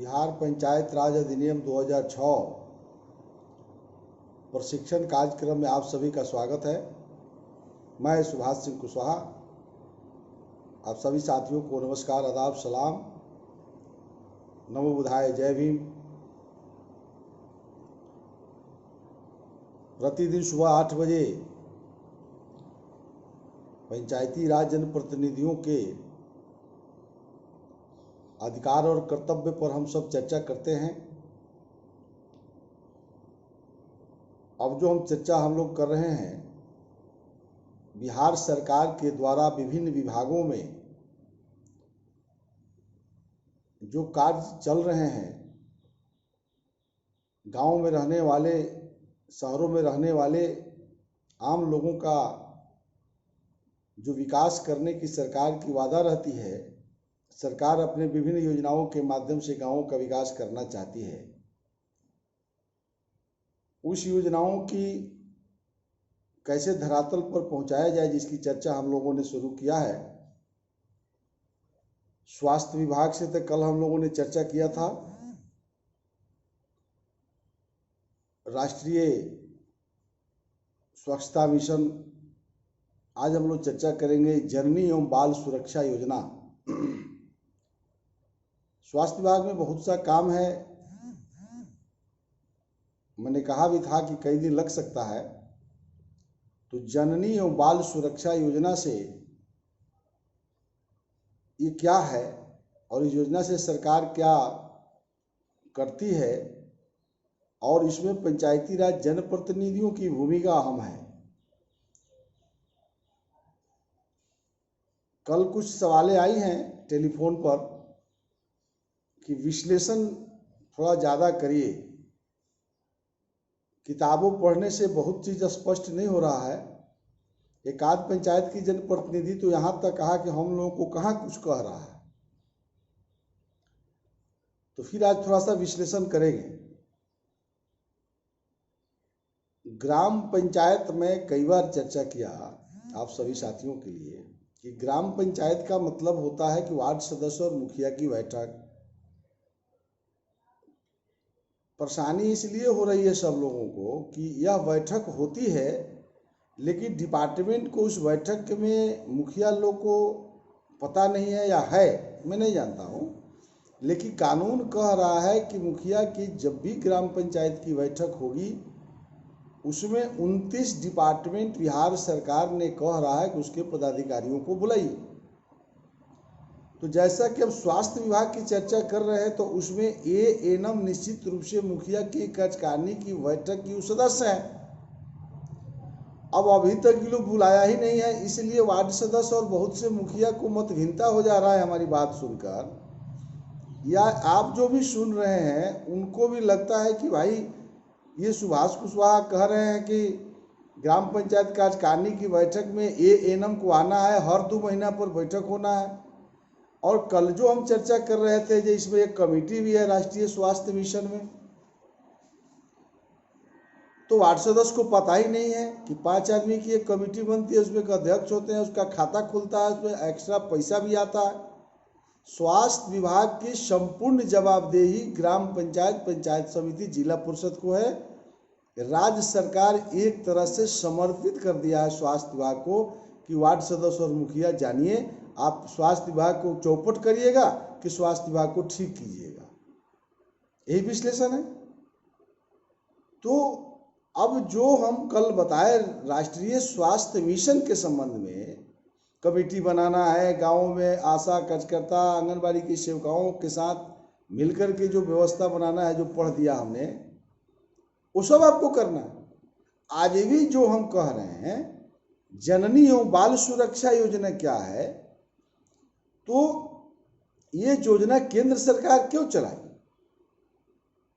बिहार पंचायत राज अधिनियम 2006 प्रशिक्षण कार्यक्रम में आप सभी का स्वागत है। मैं सुभाष सिंह कुशवाहा आप सभी साथियों को नमस्कार, आदाब, सलाम, नमो बुद्धाय, जय भीम। प्रतिदिन सुबह 8 बजे पंचायती राज जनप्रतिनिधियों के अधिकार और कर्तव्य पर हम सब चर्चा करते हैं। अब जो हम लोग कर रहे हैं, बिहार सरकार के द्वारा विभिन्न विभागों में जो कार्य चल रहे हैं, गांव में रहने वाले, शहरों में रहने वाले आम लोगों का जो विकास करने की सरकार की वादा रहती है, सरकार अपने विभिन्न योजनाओं के माध्यम से गांवों का विकास करना चाहती है। उस योजनाओं की कैसे धरातल पर पहुंचाया जाए, जिसकी चर्चा हम लोगों ने शुरू किया है। स्वास्थ्य विभाग से तो कल हम लोगों ने चर्चा किया था। राष्ट्रीय स्वच्छता मिशन, आज हम लोग चर्चा करेंगे जननी एवं बाल सुरक्षा योजना। स्वास्थ्य विभाग में बहुत सा काम है। मैंने कहा भी था कि कई दिन लग सकता है। तो जननी एवं बाल सुरक्षा योजना से ये क्या है और इस योजना से सरकार क्या करती है, और इसमें पंचायती राज जनप्रतिनिधियों की भूमिका अहम है। कल कुछ सवालें आई हैं टेलीफोन पर कि विश्लेषण थोड़ा ज़्यादा करिए। किताबों पढ़ने से बहुत चीज़ स्पष्ट नहीं हो रहा है। एक आध पंचायत की जनप्रतिनिधि तो यहाँ तक कहा कि हम लोगों को कहाँ कुछ कह रहा है। तो फिर आज थोड़ा सा विश्लेषण करेंगे। ग्राम पंचायत में कई बार चर्चा किया आप सभी साथियों के लिए कि ग्राम पंचायत का मतलब होता है कि वार्ड सदस्य और मुखिया की बैठक। परेशानी इसलिए हो रही है सब लोगों को कि यह बैठक होती है, लेकिन डिपार्टमेंट को उस बैठक में मुखिया लोग को पता नहीं है, या है मैं नहीं जानता हूँ, लेकिन कानून कह रहा है कि मुखिया की जब भी ग्राम पंचायत की बैठक होगी, उसमें 29 डिपार्टमेंट बिहार सरकार ने कह रहा है कि उसके पदाधिकारियों को बुलाइए। तो जैसा कि अब स्वास्थ्य विभाग की चर्चा कर रहे हैं, तो उसमें एएनएम निश्चित रूप से मुखिया की कार्यकारिणी की बैठक की सदस्य हैं। अब अभी तक ये लोग बुलाया ही नहीं है, इसलिए वार्ड सदस्य और बहुत से मुखिया को मतभिन्नता हो जा रहा है हमारी बात सुनकर, या आप जो भी सुन रहे हैं उनको भी लगता है कि भाई ये सुभाष कुशवाहा कह रहे हैं कि ग्राम पंचायत कार्यकारिणी की बैठक में एएनएम को आना है, हर 2 महीना पर बैठक होना है। और कल जो हम चर्चा कर रहे थे, जो इसमें एक कमेटी भी है राष्ट्रीय स्वास्थ्य मिशन में, तो वार्ड सदस्य को पता ही नहीं है कि 5 आदमी की एक कमेटी बनती है, उसमें एक अध्यक्ष होते हैं, उसका खाता खुलता है, उसमें एक्स्ट्रा पैसा भी आता है। स्वास्थ्य विभाग की संपूर्ण जवाबदेही ग्राम पंचायत, पंचायत समिति, जिला परिषद को है। राज्य सरकार एक तरह से समर्पित कर दिया है स्वास्थ्य विभाग को कि वार्ड सदस्य और मुखिया जानिए, आप स्वास्थ्य विभाग को चौपट करिएगा कि स्वास्थ्य विभाग को ठीक कीजिएगा। यही विश्लेषण है। तो अब जो हम कल बताए, राष्ट्रीय स्वास्थ्य मिशन के संबंध में कमेटी बनाना है, गाँव में आशा कार्यकर्ता, आंगनबाड़ी की सेविकाओं के साथ मिलकर के जो व्यवस्था बनाना है, जो पढ़ दिया हमने, वो सब आपको करना है। आज भी जो हम कह रहे हैं, जननी एवं बाल सुरक्षा योजना क्या है, तो ये योजना केंद्र सरकार क्यों चलाई?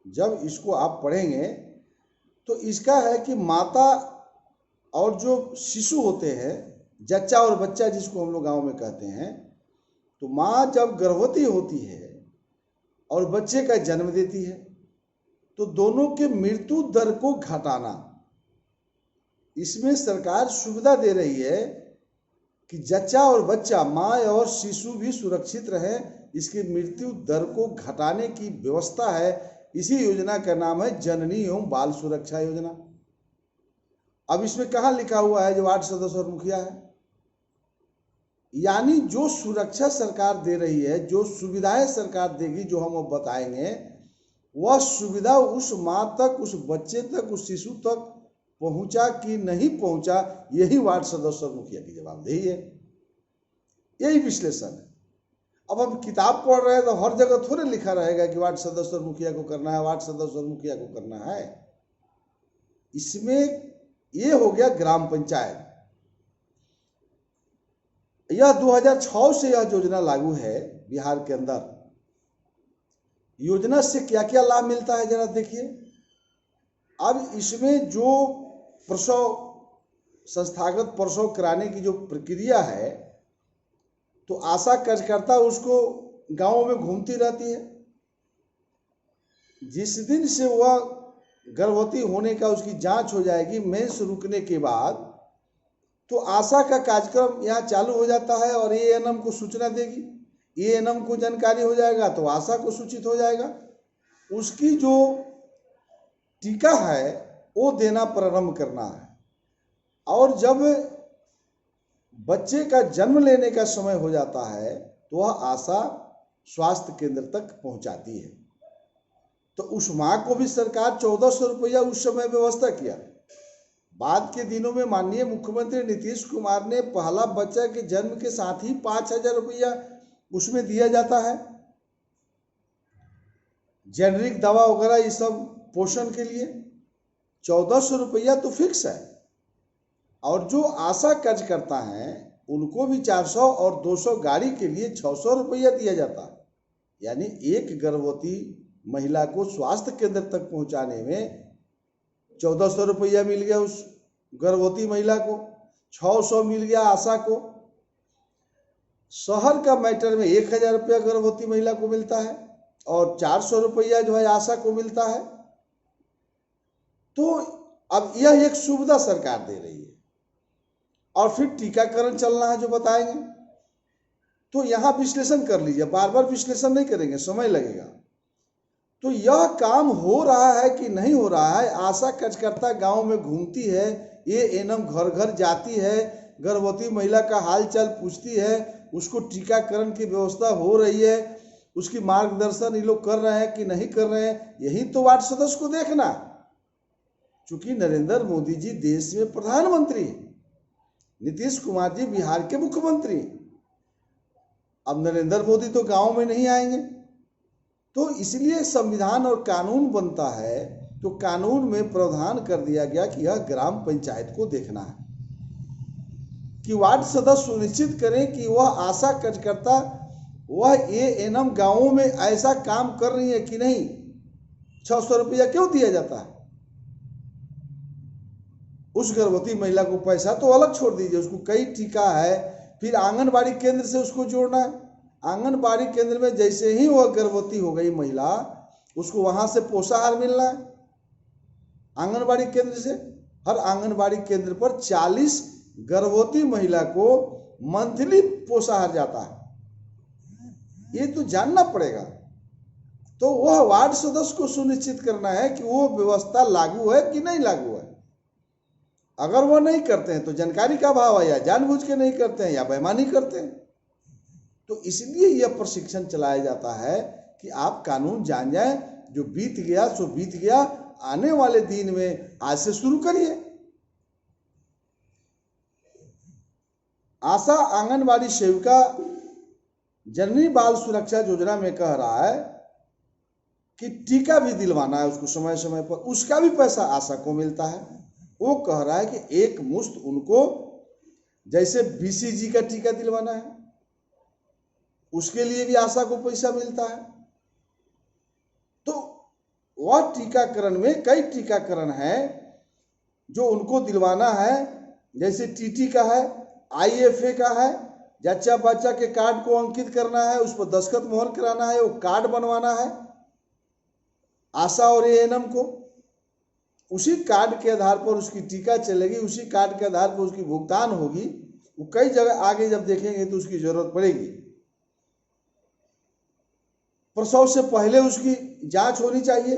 जब इसको आप पढ़ेंगे तो इसका है कि माता और जो शिशु होते हैं, जच्चा और बच्चा जिसको हम लोग गांव में कहते हैं, तो माँ जब गर्भवती होती है और बच्चे का जन्म देती है, तो दोनों के मृत्यु दर को घटाना, इसमें सरकार सुविधा दे रही है कि जच्चा और बच्चा, माँ और शिशु भी सुरक्षित रहे, इसकी मृत्यु दर को घटाने की व्यवस्था है। इसी योजना का नाम है जननी एवं बाल सुरक्षा योजना। अब इसमें कहाँ लिखा हुआ है जो वार्ड सदस्य और मुखिया है? यानी जो सुरक्षा सरकार दे रही है, जो सुविधाएं सरकार देगी, जो हम अब बताएंगे, वह सुविधा उस माँ तक, उस बच्चे तक, उस शिशु तक पहुंचा कि नहीं पहुंचा, यही वार्ड सदस्य और मुखिया की जवाबदेही है। यही विश्लेषण है। अब हम किताब पढ़ रहे हैं तो हर जगह थोड़े लिखा रहेगा कि वार्ड सदस्य और मुखिया को करना है, वार्ड सदस्य और मुखिया को करना है। इसमें ये हो गया ग्राम पंचायत। यह 2006 से यह योजना लागू है बिहार के अंदर। योजना से क्या क्या लाभ मिलता है जरा देखिए। अब इसमें जो प्रसव, संस्थागत प्रसव कराने की जो प्रक्रिया है, तो आशा कार्यकर्ता उसको गांवों में घूमती रहती है। जिस दिन से वह गर्भवती होने का उसकी जांच हो जाएगी, मेंस रुकने के बाद, तो आशा का कार्यक्रम यहाँ चालू हो जाता है और एएनएम को सूचना देगी। एएनएम को जानकारी हो जाएगा तो आशा को सूचित हो जाएगा। उसकी जो टीका है वो देना प्रारंभ करना है। और जब बच्चे का जन्म लेने का समय हो जाता है तो वह आशा स्वास्थ्य केंद्र तक पहुंचाती है। तो उस माँ को भी सरकार 1400 रुपया उस समय व्यवस्था किया। बाद के दिनों में माननीय मुख्यमंत्री नीतीश कुमार ने पहला बच्चा के जन्म के साथ ही 5000 रुपया उसमें दिया जाता है। जेनरिक दवा वगैरह ये सब पोषण के लिए 1400 रुपया तो फिक्स है। और जो आशा कार्यकर्ता हैं उनको भी 400 और 200 गाड़ी के लिए 600 रुपया दिया जाता है। यानी एक गर्भवती महिला को स्वास्थ्य केंद्र तक पहुंचाने में 1400 रुपया मिल गया उस गर्भवती महिला को, 600 मिल गया आशा को। शहर का मैटर में 1000 रुपया गर्भवती महिला को मिलता है और 400 रुपया जो है आशा को मिलता है। तो अब यह एक सुविधा सरकार दे रही है। और फिर टीकाकरण चलना है जो बताएंगे। तो यहां विश्लेषण कर लीजिए, बार बार विश्लेषण नहीं करेंगे, समय लगेगा। तो यह काम हो रहा है कि नहीं हो रहा है? आशा कार्यकर्ता गांव में घूमती है, एएनएम घर घर जाती है, गर्भवती महिला का हालचाल पूछती है, उसको टीकाकरण की व्यवस्था हो रही है, उसकी मार्गदर्शन ये लोग कर रहे हैं कि नहीं कर रहे हैं, यही तो वार्ड सदस्य को देखना। चूंकि नरेंद्र मोदी जी देश में प्रधानमंत्री, नीतीश कुमार जी बिहार के मुख्यमंत्री, अब नरेंद्र मोदी तो गांव में नहीं आएंगे। तो इसलिए संविधान और कानून बनता है, तो कानून में प्रावधान कर दिया गया कि यह ग्राम पंचायत को देखना है कि वार्ड सदस्य सुनिश्चित करें कि वह आशा कार्यकर्ता, वह एएनएम गांवों में ऐसा काम कर रही है कि नहीं। 600 रुपया क्यों दिया जाता है? उस गर्भवती महिला को पैसा तो अलग छोड़ दीजिए, उसको कई टीका है, फिर आंगनबाड़ी केंद्र से उसको जोड़ना है। आंगनबाड़ी केंद्र में जैसे ही वह गर्भवती हो गई महिला, उसको वहां से पोषाहार मिलना है। आंगनबाड़ी केंद्र से, हर आंगनबाड़ी केंद्र पर 40 गर्भवती महिला को मंथली पोषाहार जाता है। ये तो जानना पड़ेगा। तो वह वार्ड सदस्य को सुनिश्चित करना है कि वो व्यवस्था लागू है कि नहीं लागू है। अगर वो नहीं करते हैं तो जानकारी का अभाव है, या जानबूझ के नहीं करते हैं, या बेईमानी करते हैं। तो इसलिए यह प्रशिक्षण चलाया जाता है कि आप कानून जान जाएं। जो बीत गया सो बीत गया, आने वाले दिन में आज से शुरू करिए। आशा आंगनबाड़ी सेविका जननी बाल सुरक्षा योजना में कह रहा है कि टीका भी दिलवाना है उसको समय समय पर, उसका भी पैसा आशा को मिलता है। वो कह रहा है कि एक मुश्त उनको, जैसे बीसीजी का टीका दिलवाना है उसके लिए भी आशा को पैसा मिलता है। तो वह टीकाकरण में कई टीकाकरण है जो उनको दिलवाना है, जैसे टीटी का है, आईएफए का है, जच्चा बच्चा के कार्ड को अंकित करना है, उस पर दस्तखत मोहर कराना है, वो कार्ड बनवाना है आशा और एएनएम को। उसी कार्ड के आधार पर उसकी टीका चलेगी, उसी कार्ड के आधार पर उसकी भुगतान होगी। वो कई जगह आगे जब देखेंगे तो उसकी जरूरत पड़ेगी। प्रसव से पहले उसकी जांच होनी चाहिए,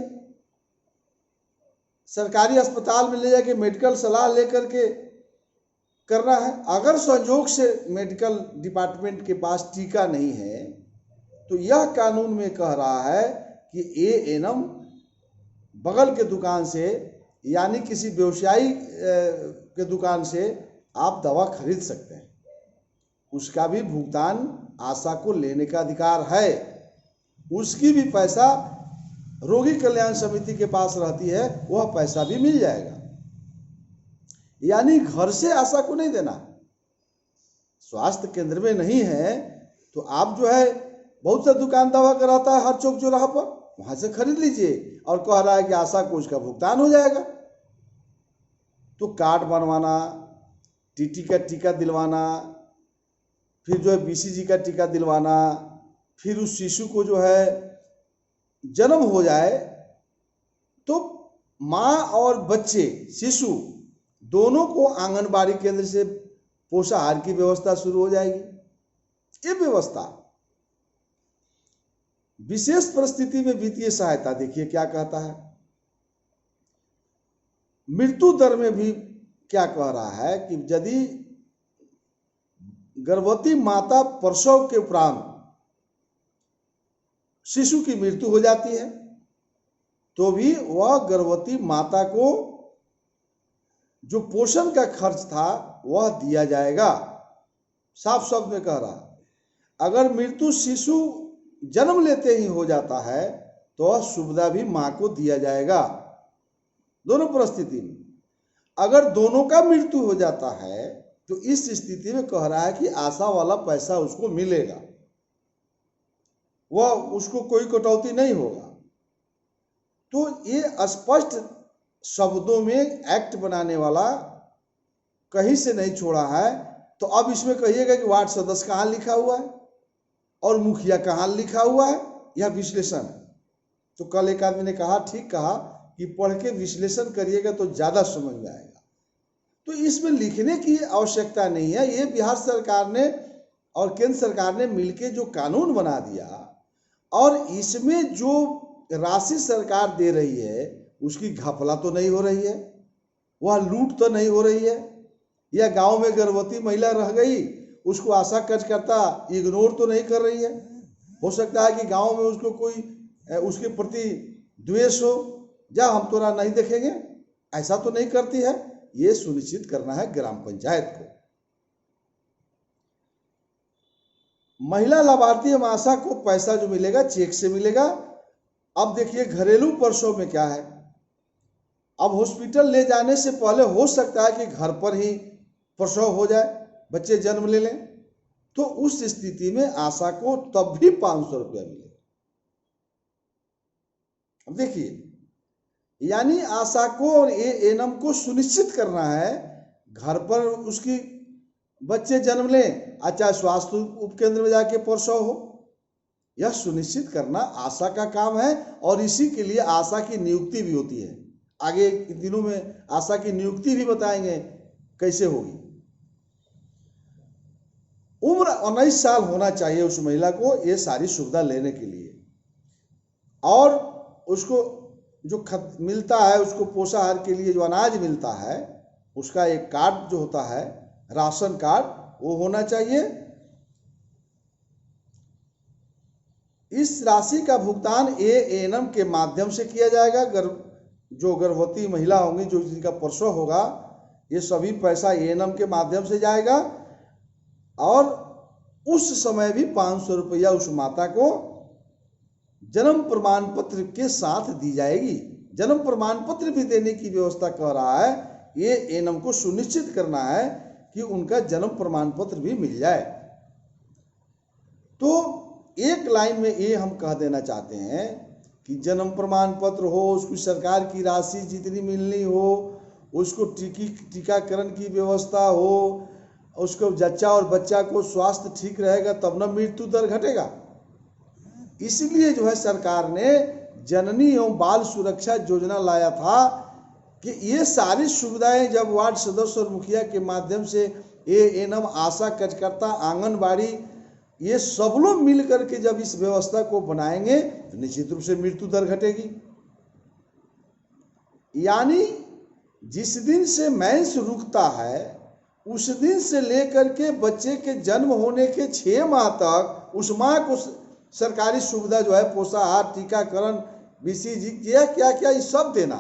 सरकारी अस्पताल में ले जाके मेडिकल सलाह लेकर के करना है। अगर संजोग से मेडिकल डिपार्टमेंट के पास टीका नहीं है तो यह कानून में कह रहा है कि एएनएम बगल के दुकान से यानी किसी व्यवसायी के दुकान से आप दवा खरीद सकते हैं, उसका भी भुगतान आशा को लेने का अधिकार है, उसकी भी पैसा रोगी कल्याण समिति के पास रहती है, वह पैसा भी मिल जाएगा। यानी घर से आशा को नहीं देना। स्वास्थ्य केंद्र में नहीं है तो आप जो है बहुत सा दुकान दवा कराता है हर चौक चौराहा पर, वहां से खरीद लीजिए और कह रहा है कि आशा को उसका भुगतान हो जाएगा। तो कार्ड बनवाना, टीटी का टीका दिलवाना, फिर जो है बीसीजी का टीका दिलवाना, फिर उस शिशु को जो है जन्म हो जाए तो माँ और बच्चे शिशु दोनों को आंगनबाड़ी केंद्र से पोषाहार की व्यवस्था शुरू हो जाएगी। ये व्यवस्था विशेष परिस्थिति में वित्तीय सहायता देखिए क्या कहता है। मृत्यु दर में भी क्या कह रहा है कि यदि गर्भवती माता प्रसव के उपरांत शिशु की मृत्यु हो जाती है तो भी वह गर्भवती माता को जो पोषण का खर्च था वह दिया जाएगा। साफ शब्द में कह रहा। अगर मृत्यु शिशु जन्म लेते ही हो जाता है तो वह सुविधा भी मां को दिया जाएगा। दोनों परिस्थिति में अगर दोनों का मृत्यु हो जाता है तो इस स्थिति में कह रहा है कि आशा वाला पैसा उसको मिलेगा, वह उसको कोई कटौती नहीं होगा। तो ये स्पष्ट शब्दों में एक्ट बनाने वाला कहीं से नहीं छोड़ा है। तो अब इसमें कहिएगा कि वार्ड सदस्य कहाँ लिखा हुआ है और मुखिया कहाँ लिखा हुआ है, यह विश्लेषण है। तो कल एक आदमी ने कहा, ठीक कहा, कि पढ़ के विश्लेषण करिएगा तो ज्यादा समझ में आएगा। तो इसमें लिखने की आवश्यकता नहीं है। ये बिहार सरकार ने और केंद्र सरकार ने मिलकर जो कानून बना दिया और इसमें जो राशि सरकार दे रही है उसकी घपला तो नहीं हो रही है, वह लूट तो नहीं हो रही है, या गांव में गर्भवती महिला रह गई उसको आशा कार्यकर्ता इग्नोर तो नहीं कर रही है। हो सकता है कि गांव में उसको कोई उसके प्रति द्वेष हो, जा हम तोरा नहीं देखेंगे, ऐसा तो नहीं करती है। ये सुनिश्चित करना है ग्राम पंचायत को। महिला लाभार्थी आशा को पैसा जो मिलेगा चेक से मिलेगा। अब देखिए घरेलू प्रसव में क्या है। अब हॉस्पिटल ले जाने से पहले हो सकता है कि घर पर ही प्रसव हो जाए, बच्चे जन्म ले लें, तो उस स्थिति में आशा को तब भी 500 रुपया मिलेगा। अब देखिए, यानी आशा को और एएनएम को सुनिश्चित करना है घर पर उसकी बच्चे जन्म लें, चाहे स्वास्थ्य उपकेंद्र में जाके प्रसव हो, यह सुनिश्चित करना आशा का काम है। और इसी के लिए आशा की नियुक्ति भी होती है। आगे दिनों में आशा की नियुक्ति भी बताएंगे कैसे होगी। उम्र 19 साल होना चाहिए उस महिला को ये सारी सुविधा लेने के लिए। और उसको जो मिलता है, उसको पोषाहार के लिए जो अनाज मिलता है उसका एक कार्ड जो होता है, राशन कार्ड, वो होना चाहिए। इस राशि का भुगतान एएनएम के माध्यम से किया जाएगा। जो गर्भवती महिला होंगी, जो जिनका प्रसव होगा, ये सभी पैसा एएनएम के माध्यम से जाएगा। और उस समय भी 500 रुपया उस माता को जन्म प्रमाण पत्र के साथ दी जाएगी। जन्म प्रमाण पत्र भी देने की व्यवस्था कर रहा है। ये एएनएम को सुनिश्चित करना है कि उनका जन्म प्रमाण पत्र भी मिल जाए। तो एक लाइन में ये हम कह देना चाहते हैं कि जन्म प्रमाण पत्र हो, उसकी सरकार की राशि जितनी मिलनी हो, उसको टीकाकरण की व्यवस्था हो, उसको जच्चा और बच्चा को स्वास्थ्य ठीक रहेगा तब न मृत्यु दर घटेगा। इसलिए जो है सरकार ने जननी एवं बाल सुरक्षा योजना लाया था कि ये सारी सुविधाएं जब वार्ड सदस्य और मुखिया के माध्यम से एएनएम, आशा कार्यकर्ता, आंगनबाड़ी, ये सब लोग मिल करके जब इस व्यवस्था को बनाएंगे तो निश्चित रूप से मृत्यु दर घटेगी। यानी जिस दिन से मेंस रुकता है उस दिन से लेकर के बच्चे के जन्म होने के 6 माह तक उस माँ को सरकारी सुविधा जो है, पोषाहार, टीकाकरण, बीसीजी, क्या क्या क्या ये सब देना।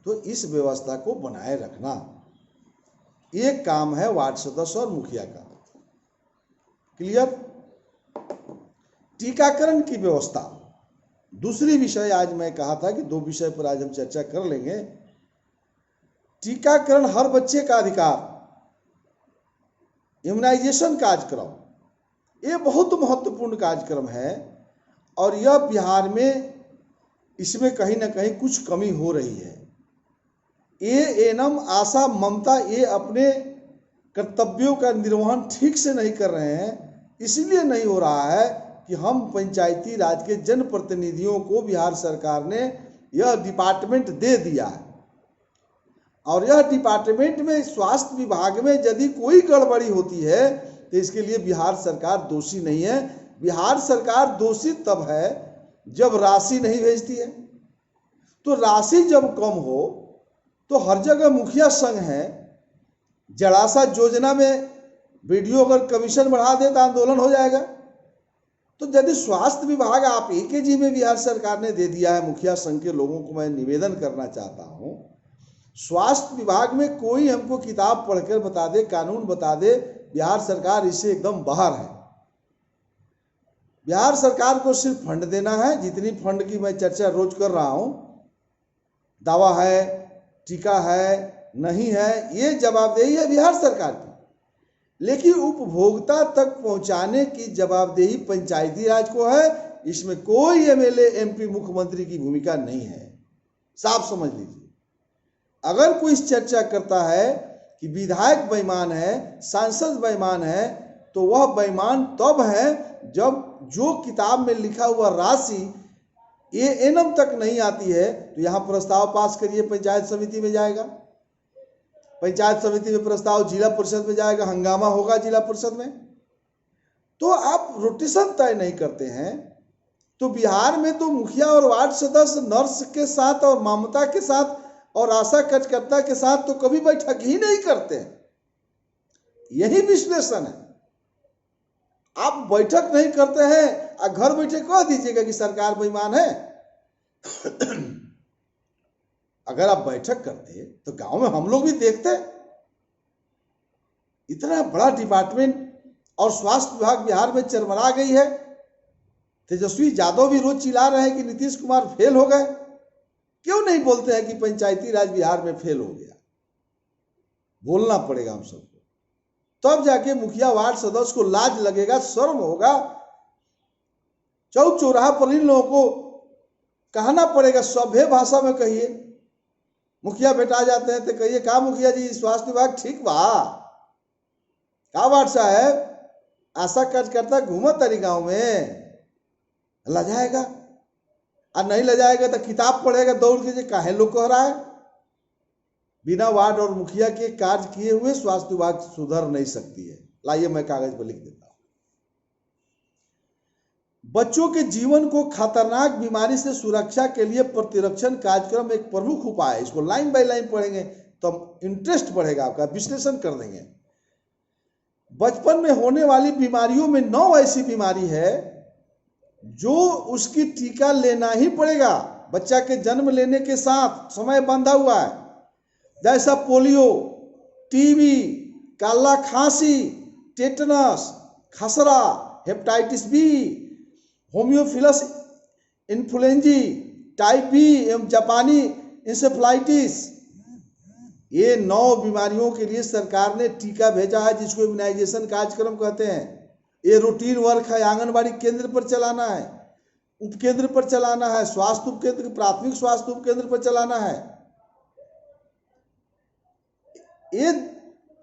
तो इस व्यवस्था को बनाए रखना एक काम है वार्ड सदस्य और मुखिया का। क्लियर? टीकाकरण की व्यवस्था दूसरी विषय, आज मैं कहा था कि 2 विषय पर आज हम चर्चा कर लेंगे। टीकाकरण हर बच्चे का अधिकार, इम्यूनाइजेशन कार्यक्रम, ये बहुत महत्वपूर्ण कार्यक्रम है और यह बिहार में इसमें कहीं ना कहीं कुछ कमी हो रही है। एएनएम, आशा, ममता ये अपने कर्तव्यों का निर्वहन ठीक से नहीं कर रहे हैं। इसलिए नहीं हो रहा है कि हम पंचायती राज के जनप्रतिनिधियों को बिहार सरकार ने यह डिपार्टमेंट दे दिया है और यह डिपार्टमेंट में, स्वास्थ्य विभाग में यदि कोई गड़बड़ी होती है तो इसके लिए बिहार सरकार दोषी नहीं है। बिहार सरकार दोषी तब है जब राशि नहीं भेजती है। तो राशि जब कम हो तो हर जगह मुखिया संघ है, जरा सा योजना में वीडियो अगर कमीशन बढ़ा दे तो आंदोलन हो जाएगा। तो यदि स्वास्थ्य विभाग आप ही के जी में बिहार सरकार ने दे दिया है, मुखिया संघ के लोगों को मैं निवेदन करना चाहता हूं, स्वास्थ्य विभाग में कोई हमको किताब पढ़कर बता दे, कानून बता दे, बिहार सरकार इससे एकदम बाहर है। बिहार सरकार को सिर्फ फंड देना है, जितनी फंड की मैं चर्चा रोज कर रहा हूं, दावा है, टीका है, नहीं है, ये जवाबदेही है बिहार सरकार की। लेकिन उपभोक्ता तक पहुंचाने की जवाबदेही पंचायती राज को है। इसमें कोई एमएलए, एमपी, मुख्यमंत्री की भूमिका नहीं है। साफ समझ लीजिए। अगर कोई इस चर्चा करता है कि विधायक बेईमान है, सांसद बेईमान है, तो वह बेईमान तब है जब जो किताब में लिखा हुआ राशि एएनएम तक नहीं आती है। तो यहां प्रस्ताव पास करिए, पंचायत समिति में जाएगा, पंचायत समिति में प्रस्ताव जिला परिषद में जाएगा, हंगामा होगा जिला परिषद में। तो आप रोटेशन तय नहीं करते हैं। तो बिहार में तो मुखिया और वार्ड सदस्य नर्स के साथ और ममता के साथ और आशा कार्यकर्ता के साथ तो कभी बैठक ही नहीं करते हैं। यही विश्लेषण है। आप बैठक नहीं करते हैं और घर बैठे कह दीजिएगा कि सरकार बेईमान है। अगर आप बैठक करते तो गांव में हम लोग भी देखते। इतना बड़ा डिपार्टमेंट और स्वास्थ्य विभाग बिहार में चरमरा गई है। तेजस्वी यादव भी रोज चिल्ला रहे हैं कि नीतीश कुमार फेल हो गए। क्यों नहीं बोलते हैं कि पंचायती राज बिहार में फेल हो गया? बोलना पड़ेगा हम सबको, तब जाके मुखिया, वार्ड सदस्य को लाज लगेगा, शर्म होगा। चौक चौराहा पर इन लोगों को कहना पड़ेगा, सभ्य भाषा में कहिए। मुखिया भेटा जाते हैं तो कहिए, का मुखिया जी स्वास्थ्य विभाग ठीक बा? का वार्ड साहब आशा कार्यकर्ता घूमत तारी गांव में? लजाएगा। और नहीं लजाएगा तो किताब पढ़ेगा दौड़ के, काहे लोग कह रहा है। बिना वार्ड और मुखिया के कार्य किए हुए स्वास्थ्य विभाग सुधर नहीं सकती है। लाइए मैं कागज पर लिख देता हूं। बच्चों के जीवन को खतरनाक बीमारी से सुरक्षा के लिए प्रतिरक्षण कार्यक्रम एक प्रमुख उपाय है। इसको लाइन बाय लाइन पढ़ेंगे तो इंटरेस्ट बढ़ेगा आपका, विश्लेषण कर देंगे। बचपन में होने वाली बीमारियों में 9 ऐसी बीमारी है जो उसकी टीका लेना ही पड़ेगा। बच्चा के जन्म लेने के साथ समय बंधा हुआ है, जैसा पोलियो, टीबी, काला खांसी, टेटनस, खसरा, hepatitis B, haemophilus influenzae, type B एवं जापानी इंसेफ्लाइटिस। ये 9 बीमारियों के लिए सरकार ने टीका भेजा है, जिसको इम्यूनाइजेशन कार्यक्रम कहते हैं। ये रूटीन वर्क है। आंगनबाड़ी केंद्र पर चलाना है, उपकेंद्र पर चलाना है, स्वास्थ्य उपकेंद्र, प्राथमिक स्वास्थ्य उपकेंद्र पर चलाना है। ये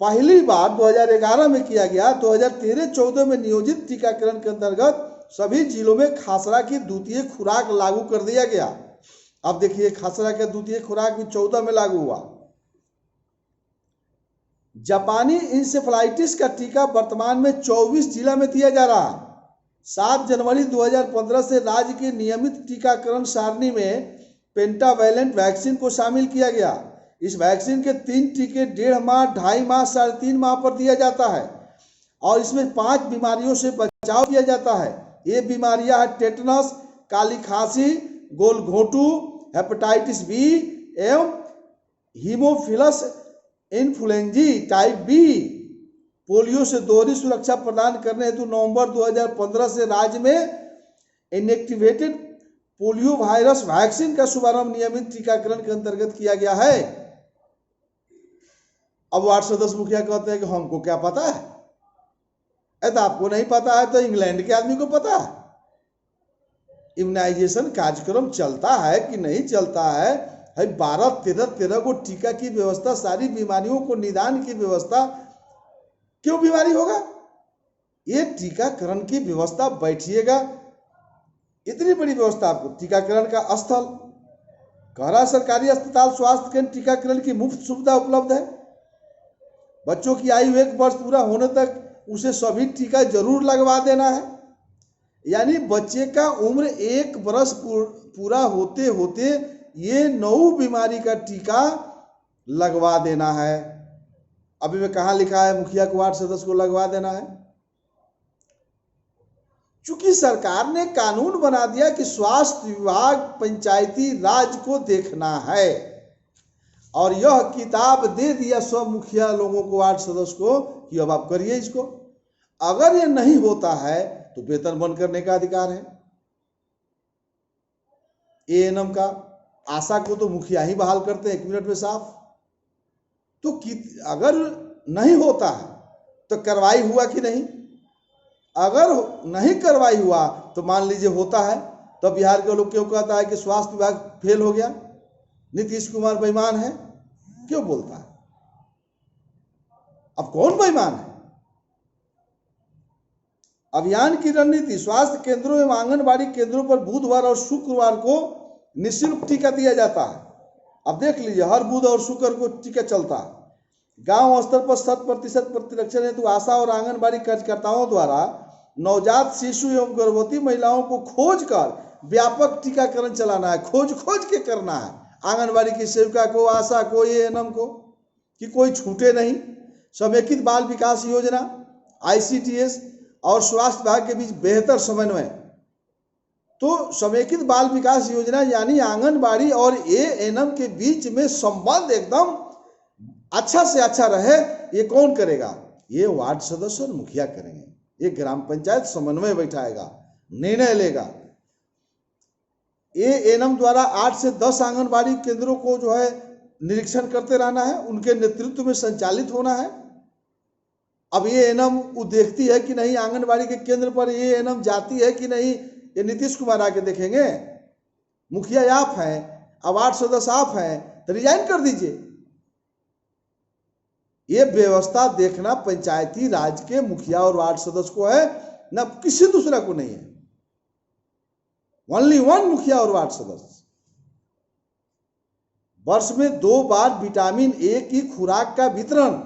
पहली बार 2011 में किया गया। 2013-14 में नियोजित टीकाकरण के अंतर्गत सभी जिलों में खसरा की द्वितीय खुराक लागू कर दिया गया। अब देखिए, खसरा का द्वितीय खुराक भी 14 में लागू हुआ। जापानी इंसेफ्लाइटिस का टीका वर्तमान में 24 जिला में दिया जा रहा है। 7 जनवरी 2015 से राज्य के नियमित टीकाकरण सारणी में पेंटावैलेंट वैक्सीन को शामिल किया गया। इस वैक्सीन के 3 टीके 1.5 माह, 2.5 माह, 3.5 माह पर दिया जाता है और इसमें 5 बीमारियों से बचाव किया जाता है। ये बीमारियां हैं टेटनस, काली खांसी, गोलघोंटू, हेपेटाइटिस बी एवं haemophilus influenzae type B. Polio से दोहरी सुरक्षा प्रदान करने हेतु नवंबर 2015 से राज्य में इनएक्टिवेटेड पोलियो वायरस वैक्सीन का शुभारंभ नियमित टीकाकरण के अंतर्गत किया गया है। अब वार्ड सदस्य मुखिया कहते हैं कि हमको क्या पता है, तो आपको नहीं पता है तो इंग्लैंड के आदमी को पता है। इम्यूनाइजेशन कार्यक्रम चलता है कि नहीं चलता है, 12-13 को टीका की व्यवस्था, सारी बीमारियों को निदान की व्यवस्था, क्यों बीमारी होगा? ये टीकाकरण की व्यवस्था, बैठिएगा, इतनी बड़ी व्यवस्था आपको, टीकाकरण का स्थल, कहरा सरकारी अस्पताल स्वास्थ्य केंद्र, टीकाकरण की मुफ्त सुविधा उपलब्ध है। बच्चों की आयु 1 वर्ष पूरा होने तक उसे सभी टीका जरूर लगवा देना है। यानी बच्चे का उम्र 1 वर्ष पूरा होते होते ये 9 बीमारी का टीका लगवा देना है। अभी में कहाँ लिखा है मुखिया को, वार्ड सदस्य को लगवा देना है? चूंकि सरकार ने कानून बना दिया कि स्वास्थ्य विभाग पंचायती राज को देखना है और यह किताब दे दिया सब मुखिया लोगों को, वार्ड सदस्य को, कि अब आप करिए इसको। अगर ये नहीं होता है तो वेतन बंद करने का अधिकार है। एएनएम का, आशा को तो मुखिया ही बहाल करते हैं 1 मिनट में साफ। तो अगर नहीं होता है तो कार्रवाई हुआ कि नहीं? अगर नहीं कार्रवाई हुआ तो मान लीजिए होता है, तो बिहार के लोग क्यों कहता है कि स्वास्थ्य विभाग फेल हो गया, नीतीश कुमार बेईमान है, क्यों बोलता है? अब कौन बेईमान है? अभियान की रणनीति, स्वास्थ्य केंद्रों एवं आंगनबाड़ी केंद्रों पर बुधवार और शुक्रवार को निःशुल्क टीका दिया जाता है। अब देख लीजिए, हर बुध और शुक्र को टीका चलता है। गांव स्तर पर 100% प्रतिरक्षण हेतु आशा और आंगनबाड़ी कार्यकर्ताओं द्वारा नवजात शिशु एवं गर्भवती महिलाओं को खोज कर व्यापक टीकाकरण चलाना है। खोज के करना है, आंगनबाड़ी की सेविका को, आशा को, एएनएम को, कि कोई छूटे नहीं। समेकित बाल विकास योजना, ICTS और स्वास्थ्य विभाग के बीच बेहतर समन्वय। तो समेकित बाल विकास योजना यानी आंगनबाड़ी और एएनएम के बीच में संबंध एकदम अच्छा से अच्छा रहे, ये कौन करेगा? ये वार्ड सदस्य और मुखिया करेंगे। ये ग्राम पंचायत समन्वय बैठाएगा, निर्णय लेगा। एएनएम द्वारा 8 से 10 आंगनबाड़ी केंद्रों को जो है निरीक्षण करते रहना है, उनके नेतृत्व में संचालित होना है। अब एएनएम वो देखती है कि नहीं, आंगनबाड़ी के केंद्र पर एएनएम जाती है कि नहीं, ये नीतीश कुमार आके देखेंगे। मुखिया आप हैं, अब वार्ड सदस्य आप हैं, तो रिजाइन कर दीजिए। ये व्यवस्था देखना पंचायती राज के मुखिया और वार्ड सदस्य को है, ना किसी दूसरा को नहीं है। ओनली वन मुखिया और वार्ड सदस्य। वर्ष में 2 बार विटामिन ए की खुराक का वितरण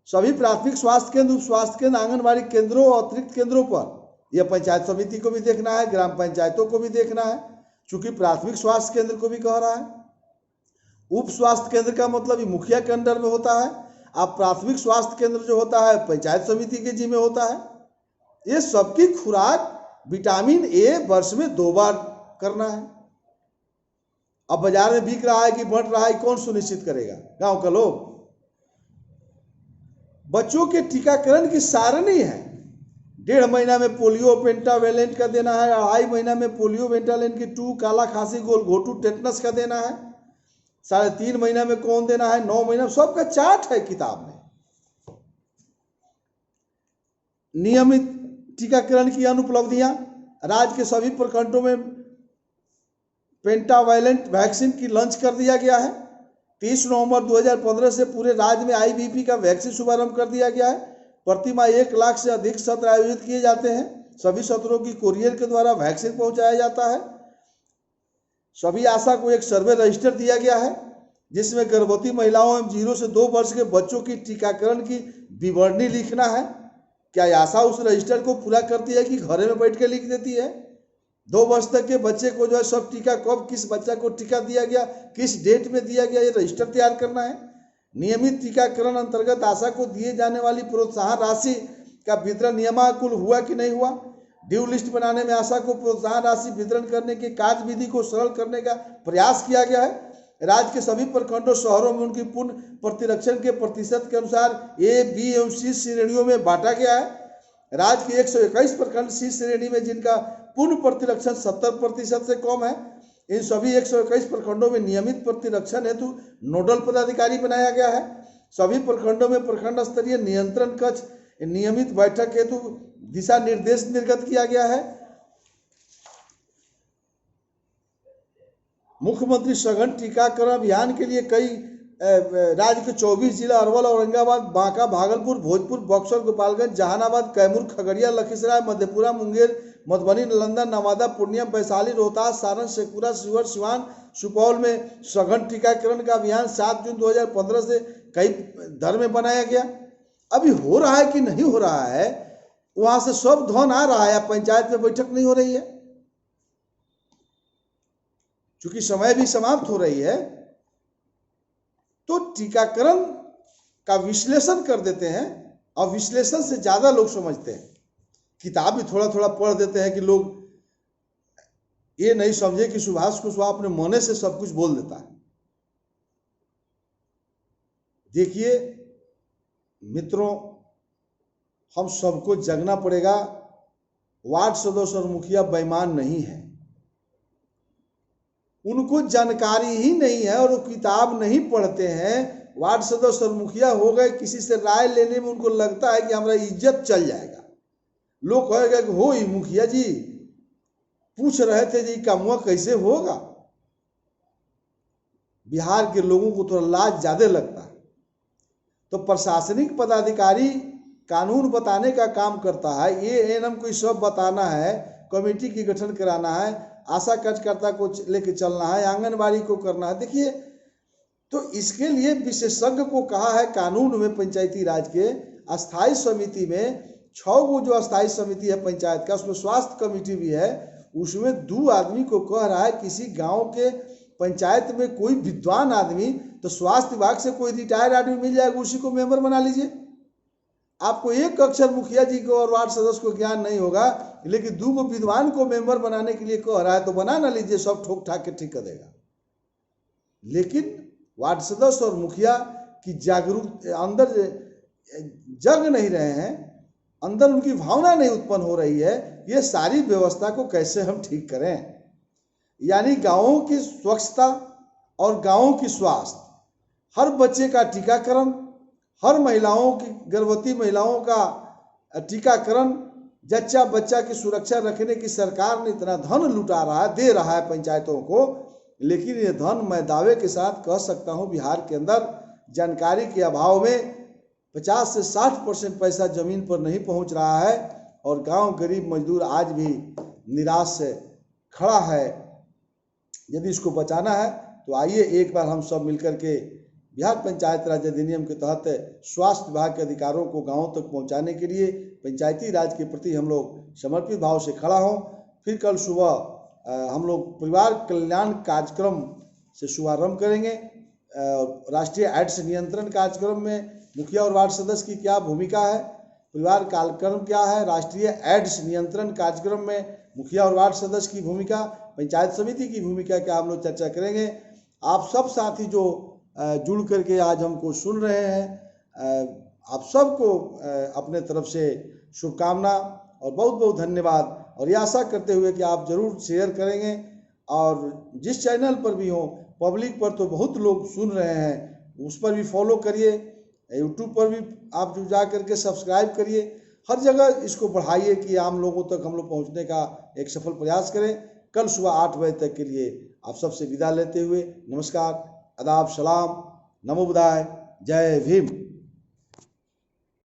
सभी प्राथमिक स्वास्थ्य केंद्र, उप स्वास्थ्य केंद्र, आंगनबाड़ी केंद्रों और अतिरिक्त केंद्रों पर। यह पंचायत समिति को भी देखना है, ग्राम पंचायतों को भी देखना है, चूंकि प्राथमिक स्वास्थ्य केंद्र को भी कह रहा है। उप स्वास्थ्य केंद्र का मतलब ये मुखिया के अंडर में होता है। अब प्राथमिक स्वास्थ्य केंद्र जो होता है पंचायत समिति के जिम्मे होता है। ये सबकी खुराक विटामिन ए वर्ष में 2 बार करना है। अब बाजार में बिक रहा है कि बढ़ रहा है, कौन सुनिश्चित करेगा? गांव का लोग। बच्चों के टीकाकरण की सारणी है। 1.5 महीना में पोलियो पेंटावेलेंट का देना है, 2.5 महीना में पोलियो पेंटावेलेंट की 2, काला खांसी, गोलघोंटू, टेटनस का देना है, 3.5 महीना में कौन देना है, 9 महीना, सबका चार्ट है किताब में। नियमित टीकाकरण की अनुपलब्धियां, राज्य के सभी प्रखंडों में पेंटावायलेंट वैक्सीन की लॉन्च कर दिया गया है। 30 नवंबर 2015 से पूरे राज्य में IVP का वैक्सीन शुभारंभ कर दिया गया है। प्रति माह 1 लाख से अधिक सत्र आयोजित किए जाते हैं। सभी सत्रों की कोरियर के द्वारा वैक्सीन पहुंचाया जाता है। सभी आशा को एक सर्वे रजिस्टर दिया गया है। जिसमें गर्भवती महिलाओं एवं 0 से 2 वर्ष के बच्चों की टीकाकरण की विवरणी लिखना है। क्या आशा उस रजिस्टर को पूरा करती है कि घरे में बैठ के लिख देती है? 2 वर्ष तक के बच्चे को जो है सब टीका कब किस बच्चा को टीका दिया गया, किस डेट में दिया गया, ये रजिस्टर तैयार करना है। नियमित टीकाकरण अंतर्गत आशा को दिए जाने वाली प्रोत्साहन राशि का वितरण नियमानुकूल हुआ कि नहीं हुआ। ड्यू लिस्ट बनाने में आशा को प्रोत्साहन राशि वितरण करने की कार्यविधि को सरल करने का प्रयास किया गया है। राज्य के सभी प्रखंडों शहरों में उनकी पूर्ण प्रतिरक्षण के प्रतिशत के अनुसार ए, बी एवं सी श्रेणियों में बांटा गया है। राज्य के 121 प्रखंड सी श्रेणी में जिनका पूर्ण प्रतिरक्षण 70% से कम है। इन सभी 121 प्रखंडों में नियमित प्रतिरक्षण हेतु नोडल पदाधिकारी बनाया गया है। सभी प्रखंडों में प्रखंड स्तरीय नियंत्रण कक्ष नियमित बैठक हेतु दिशा निर्देश निर्गत किया गया है। मुख्यमंत्री सघन टीकाकरण अभियान के लिए कई राज्य के 24 जिला अरवल, औरंगाबाद, बांका, भागलपुर, भोजपुर, बक्सर, गोपालगंज, जहानाबाद, कैमूर, खगड़िया, लखीसराय, मधेपुरा, मुंगेर, मधुबनी, नालंदा, नवादा, पूर्णिया, वैशाली, रोहतास, सारण, शेखपुरा, शिवहर, सिवान, सुपौल में सघन टीकाकरण का अभियान 7 जून 2015 से कई दर में बनाया गया। अभी हो रहा है कि नहीं हो रहा है, वहां से सब धन आ रहा है, पंचायत में बैठक नहीं हो रही है। चूंकि समय भी समाप्त हो रही है तो टीकाकरण का विश्लेषण कर देते हैं और विश्लेषण से ज्यादा लोग समझते हैं। किताब भी थोड़ा थोड़ा पढ़ देते हैं कि लोग ये नहीं समझे कि सुभाष कुशवाहा अपने मने से सब कुछ बोल देता है। देखिए मित्रों, हम सबको जगना पड़ेगा। वार्ड सदस्य और मुखिया बेईमान नहीं है, उनको जानकारी ही नहीं है और वो किताब नहीं पढ़ते हैं। वार्ड सदस्य और मुखिया हो गए, किसी से राय लेने में उनको लगता है कि हमारा इज्जत चल जाएगा। लोग कहेगा कि हो मुखिया जी पूछ रहे थे जी कामुआ कैसे होगा। बिहार के लोगों को थोड़ा लाज ज्यादा लगता है। तो प्रशासनिक पदाधिकारी कानून बताने का काम करता है, ये एएनएम को सब बताना है, कमेटी की गठन कराना है, आशा कार्यकर्ता को लेके चलना है, आंगनबाड़ी को करना है। देखिए तो इसके लिए विशेषज्ञ को कहा है कानून में, पंचायती राज के अस्थायी समिति में 6 गो जो अस्थायी समिति है पंचायत का, उसमें स्वास्थ्य कमेटी भी है। उसमें 2 आदमी को कह रहा है किसी गांव के पंचायत में कोई विद्वान आदमी, तो स्वास्थ्य विभाग से कोई रिटायर्ड आदमी मिल जाएगा, उसी को मेंबर बना लीजिए। आपको एक अक्षर मुखिया जी को और वार्ड सदस्य को ज्ञान नहीं होगा, लेकिन 2 विद्वान को मेंबर बनाने के लिए कह रहा है, तो बना ना लीजिए, सब ठोक ठाक के ठीक कर देगा। लेकिन वार्ड सदस्य और मुखिया की जागरूक अंदर जग नहीं रहे हैं, अंदर उनकी भावना नहीं उत्पन्न हो रही है। ये सारी व्यवस्था को कैसे हम ठीक करें, यानी गांवों की स्वच्छता और गांवों की स्वास्थ्य, हर बच्चे का टीकाकरण, हर महिलाओं की, गर्भवती महिलाओं का टीकाकरण, जच्चा बच्चा की सुरक्षा रखने की सरकार ने इतना धन लुटा रहा है, दे रहा है पंचायतों को। लेकिन ये धन मैं दावे के साथ कह सकता हूँ बिहार के अंदर जानकारी के अभाव में 50 से 60% पैसा जमीन पर नहीं पहुँच रहा है और गांव गरीब मजदूर आज भी निराश से खड़ा है। यदि इसको बचाना है तो आइए एक बार हम सब मिलकर के बिहार पंचायत राज अधिनियम के तहत स्वास्थ्य विभाग के अधिकारों को गांवों तक पहुंचाने के लिए पंचायती राज के प्रति हम लोग समर्पित भाव से खड़ा हों। फिर कल सुबह हम लोग परिवार कल्याण कार्यक्रम से शुभारंभ करेंगे। राष्ट्रीय एड्स नियंत्रण कार्यक्रम में मुखिया और वार्ड सदस्य की क्या भूमिका है, परिवार कार्यक्रम क्या है, राष्ट्रीय एड्स नियंत्रण कार्यक्रम में मुखिया और वार्ड सदस्य की भूमिका, पंचायत समिति की भूमिका क्या, हम लोग चर्चा करेंगे। आप सब साथी जो जुड़ करके आज हमको सुन रहे हैं, आप सबको अपने तरफ से शुभकामना और बहुत बहुत धन्यवाद। और ये आशा करते हुए कि आप जरूर शेयर करेंगे और जिस चैनल पर भी हो, पब्लिक पर तो बहुत लोग सुन रहे हैं, उस पर भी फॉलो करिए, यूट्यूब पर भी आप जो जा करके सब्सक्राइब करिए, हर जगह इसको बढ़ाइए कि आम लोगों तक हम लोग पहुँचने का एक सफल प्रयास करें। कल सुबह 8 बजे तक के लिए आप सबसे विदा लेते हुए नमस्कार, आदाब, सलाम, नमो बुद्धाय, जय भीम।